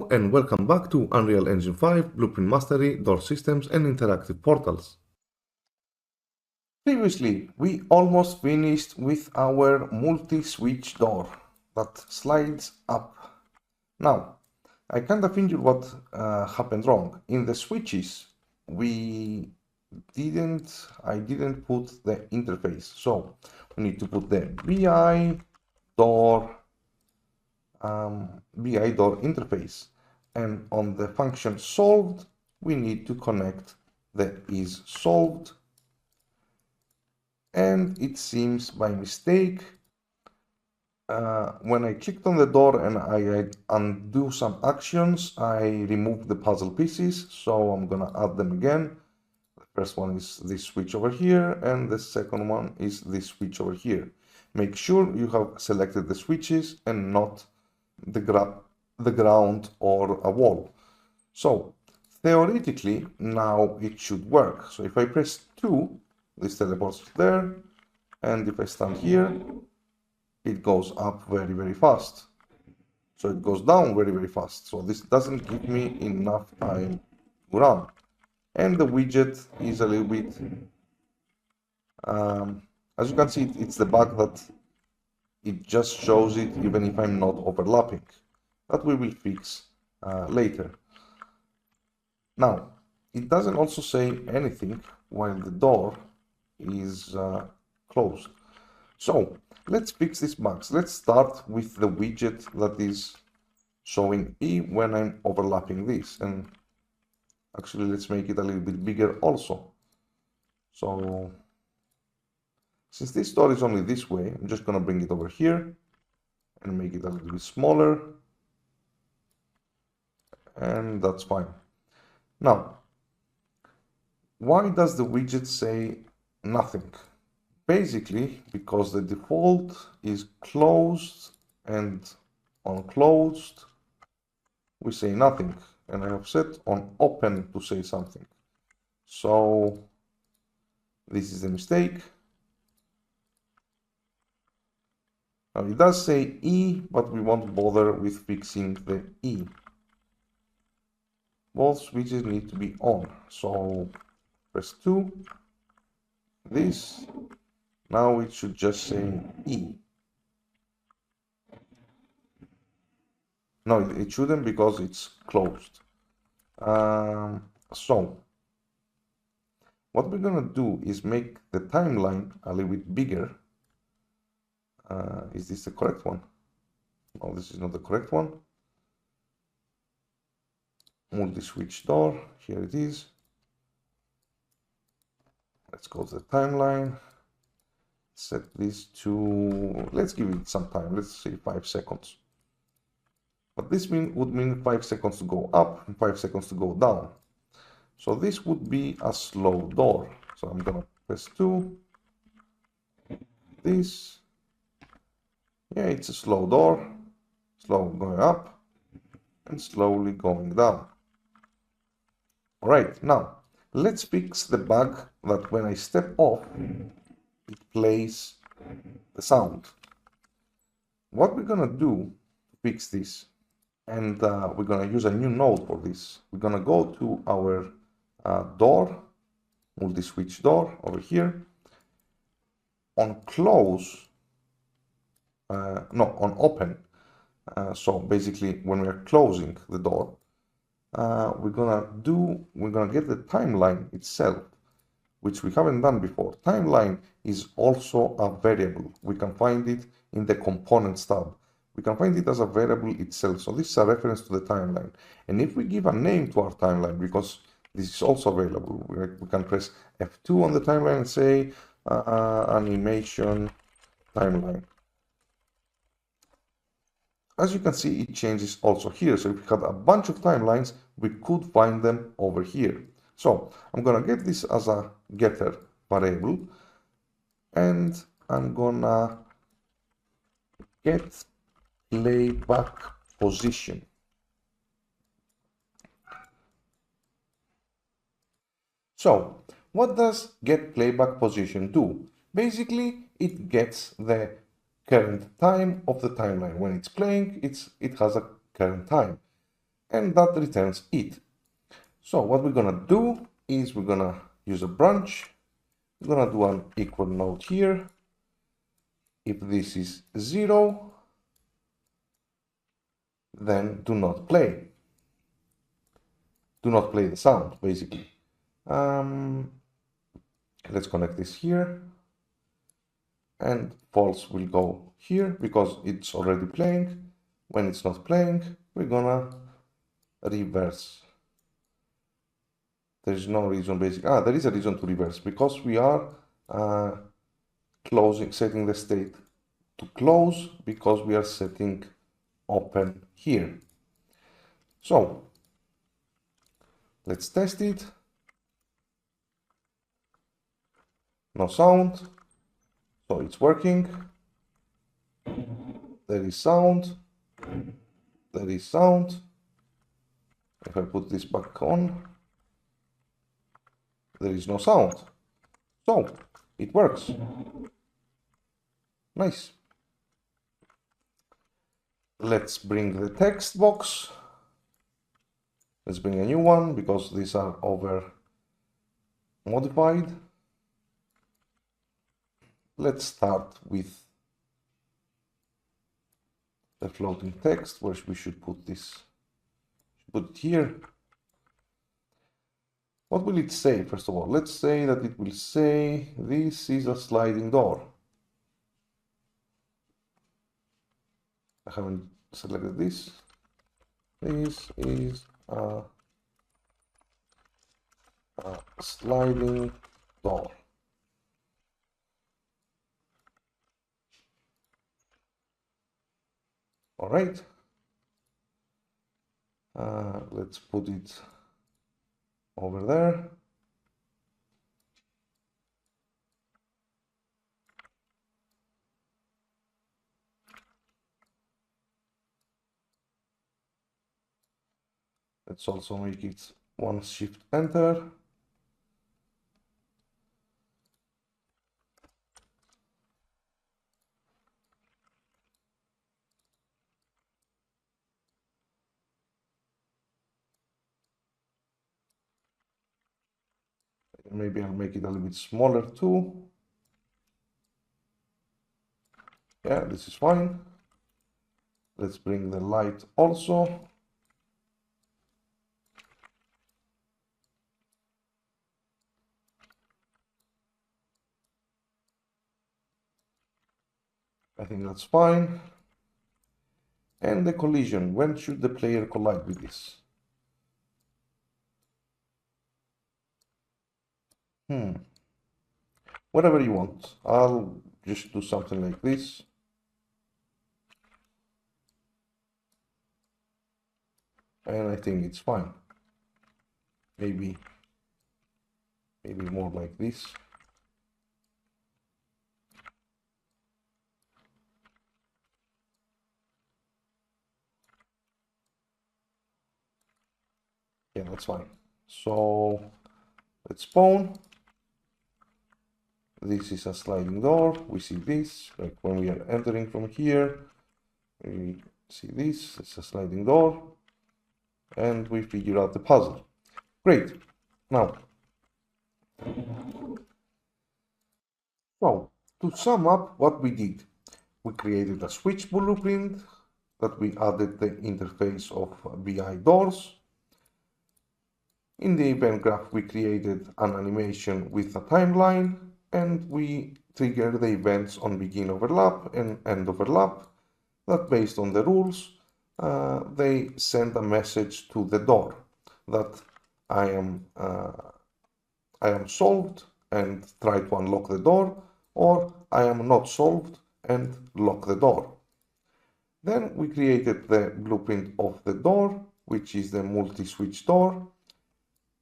Hello and welcome back to Unreal Engine 5, Blueprint Mastery, Door Systems and Interactive Portals. Previously, we almost finished with our multi-switch door that slides up. Now, I kind of figured what happened wrong. In the switches, I didn't put the interface. So, we need to put the BI door interface, and on the function solved we need to connect the is solved, and it seems by mistake when I clicked on the door and I undo some actions, I removed the puzzle pieces, so I'm gonna add them again. The first one is this switch over here and the second one is this switch over here. Make sure you have selected the switches and not the ground or a wall. So theoretically now it should work. So if I press 2, this teleports there, and if I stand here, it goes up very fast. So it goes down very fast. So this doesn't give me enough time to run. And the widget is a little bit, as you can see, it's the bug that it just shows it even if I'm not overlapping. That we will fix later. Now, it doesn't also say anything while the door is closed. So, let's fix these bugs. Let's start with the widget that is showing E when I'm overlapping this. And actually, let's make it a little bit bigger also. So, since this door is only this way, I'm just going to bring it over here and make it a little bit smaller. And that's fine. Now, why does the widget say nothing? Basically, because the default is closed, and on closed, we say nothing. And I have set on open to say something. So, this is a mistake. Now it does say E, but we won't bother with fixing the E. Both switches need to be on. So press 2, this. Now it should just say E. No, it shouldn't because it's closed. So what we're gonna do is make the timeline a little bit bigger. Is this the correct one? No, this is not the correct one. Multi-switch door, here it is. Let's go to the timeline. Set this to, let's give it some time, let's say 5 seconds. But this would mean 5 seconds to go up and 5 seconds to go down. So this would be a slow door. So I'm gonna press 2, this. Yeah, it's a slow door, slow going up and slowly going down. All right, now let's fix the bug that when I step off, it plays the sound. What we're gonna do to fix this, and we're gonna use a new node for this. We're gonna go to our door, multi-switch door over here. On close, on open. So basically, when we are closing the door, we're gonna get the timeline itself, which we haven't done before. Timeline is also a variable. We can find it in the components tab. We can find it as a variable itself. So this is a reference to the timeline. And if we give a name to our timeline, because this is also available, we can press F2 on the timeline and say animation timeline. As you can see, it changes also here. So if we had a bunch of timelines, we could find them over here. So I'm gonna get this as a getter variable, and I'm gonna get playback position. So what does get playback position do? Basically, it gets the current time of the timeline. When it's playing, it has a current time. and that returns it. So what we're gonna do is we're gonna use a branch. We're gonna do an equal note here. If this is 0, then do not play. Do not play the sound, basically. Let's connect this here. And false will go here because it's already playing. When it's not playing, we're gonna reverse. There's no reason basically. There is a reason to reverse because we are setting the state to close because we are setting open here. So let's test it. No sound. So it's working. There is sound. There is sound. If I put this back on, there is no sound. So it works. Nice. Let's bring the text box. Let's bring a new one because these are over modified. Let's start with the floating text, where we should put this. Put it here. What will it say, first of all? Let's say that it will say this is a sliding door. I haven't selected this. This is a sliding door. All right. Let's put it over there. Let's also make it one shift enter. Maybe I'll make it a little bit smaller too. Yeah, this is fine. Let's bring the light also. I think that's fine. And the collision, when should the player collide with this? Whatever you want. I'll just do something like this. And I think it's fine. Maybe more like this. Yeah, that's fine. So let's spawn. This is a sliding door. We see this, like when we are entering from here, we see this, it's a sliding door, and we figure out the puzzle. Great. Now, so to sum up what we did, we created a switch blueprint that we added the interface of BI doors. In the event graph, we created an animation with a timeline, and we trigger the events on begin overlap and end overlap that, based on the rules, they send a message to the door that I am solved and try to unlock the door, or I am not solved and lock the door. Then we created the blueprint of the door, which is the multi-switch door,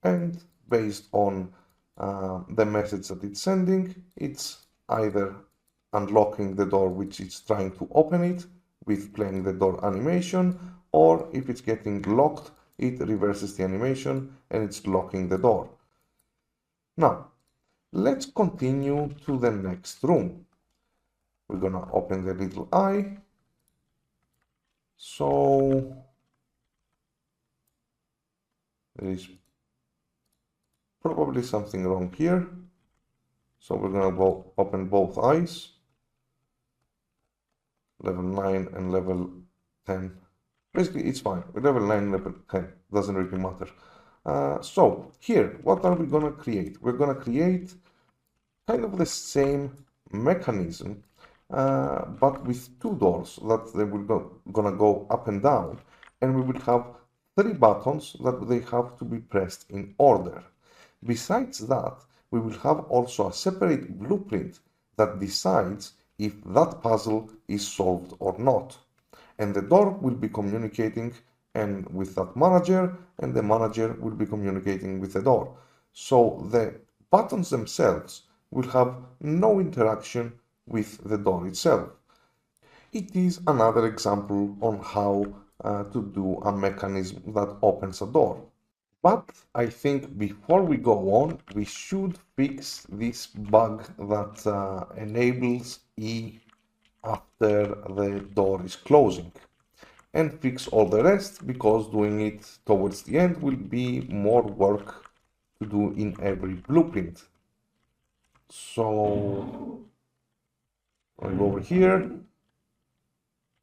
and based on the message that it's sending, it's either unlocking the door which it's trying to open it with playing the door animation, or if it's getting locked, it reverses the animation and it's locking the door. Now, let's continue to the next room. We're gonna open the little eye. So There is probably something wrong here. So we're gonna go open both eyes. Level 9 and level 10. Basically, it's fine. With level 9, level 10, doesn't really matter. So here, what are we gonna create? We're gonna create kind of the same mechanism, but with two doors that they will gonna go up and down, and we will have three buttons that they have to be pressed in order. Besides that, we will have also a separate blueprint that decides if that puzzle is solved or not. And the door will be communicating and with that manager, and the manager will be communicating with the door. So the buttons themselves will have no interaction with the door itself. It is another example on how to do a mechanism that opens a door. But I think before we go on, we should fix this bug that enables E after the door is closing, and fix all the rest, because doing it towards the end will be more work to do in every blueprint. So I go over here,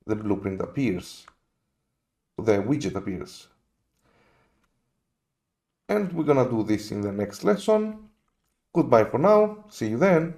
the blueprint appears, the widget appears. And we're gonna do this in the next lesson. Goodbye for now, see you then.